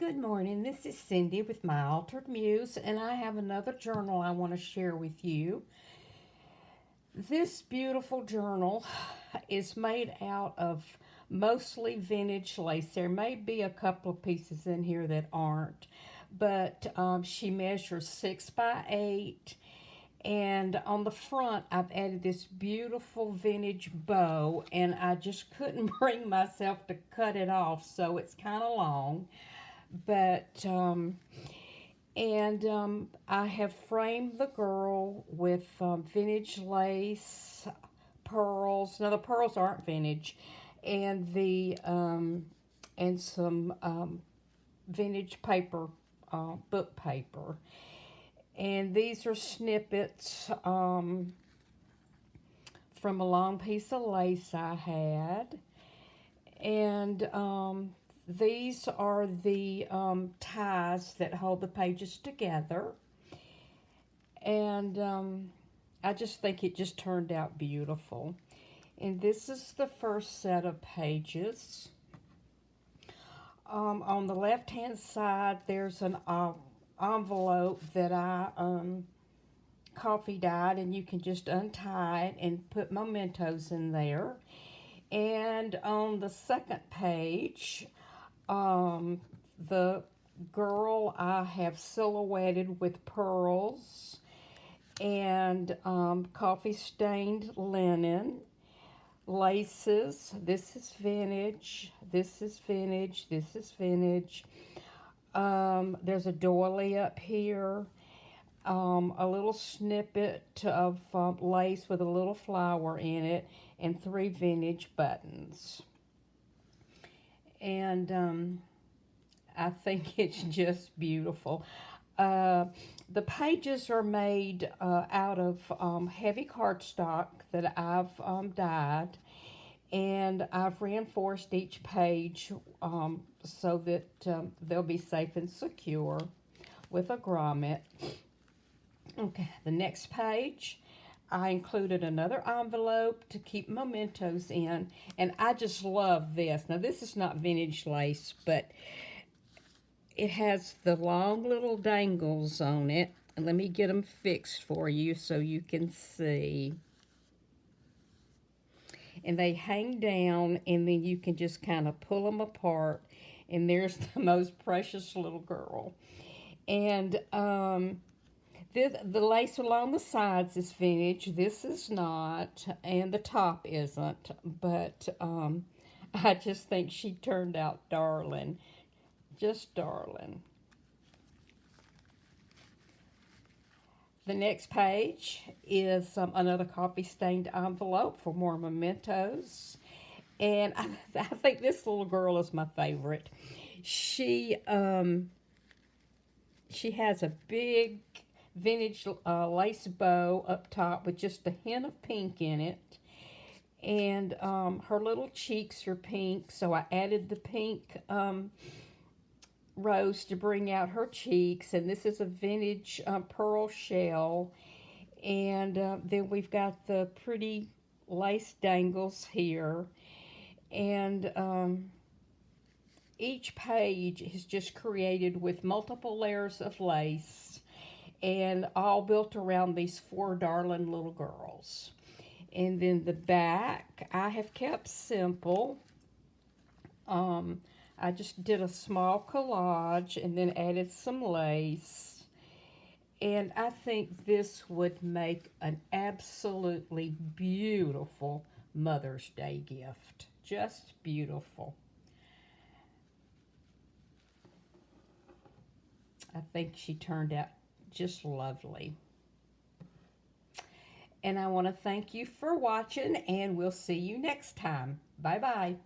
Good morning. This is Cindy with My Altered Muse, and I have another journal I want to share with you. This beautiful journal is made out of mostly vintage lace. There may be a couple of pieces in here that aren't, but she measures 6 by 8. And on the front, I've added this beautiful vintage bow, and I just couldn't bring myself to cut it off, so it's kind of long. But I have framed the girl with vintage lace, pearls. Now the pearls aren't vintage, and the and some vintage paper, book paper. And these are snippets from a long piece of lace I had, and these are the ties that hold the pages together. And I just think it just turned out beautiful. And this is the first set of pages. On the left hand side, there's an envelope that I coffee dyed, and you can just untie it and put mementos in there. And on the second page, the girl I have silhouetted with pearls and coffee stained linen, laces. This is vintage, this is vintage, this is vintage. There's a doily up here, a little snippet of lace with a little flower in it, and 3 vintage buttons. And I think it's just beautiful. The pages are made out of heavy cardstock that I've dyed, and I've reinforced each page so that they'll be safe and secure with a grommet. Okay, the next page, I included another envelope to keep mementos in, and I just love this. Now, this is not vintage lace, but it has the long little dangles on it. And let me get them fixed for you so you can see. And they hang down, and then you can just kind of pull them apart. And there's the most precious little girl. And the lace along the sides is vintage. This is not, and the top isn't. But I just think she turned out darling. Just darling. The next page is another coffee stained envelope for more mementos. And I think this little girl is my favorite. She has a big vintage lace bow up top with just a hint of pink in it. And her little cheeks are pink, so I added the pink rose to bring out her cheeks. And this is a vintage pearl shell. And then we've got the pretty lace dangles here. And each page is just created with multiple layers of lace, and all built around these 4 darling little girls. And then the back, I have kept simple. I just did a small collage and then added some lace. And I think this would make an absolutely beautiful Mother's Day gift. Just beautiful. I think she turned out just lovely. And I want to thank you for watching, and we'll see you next time. Bye-bye.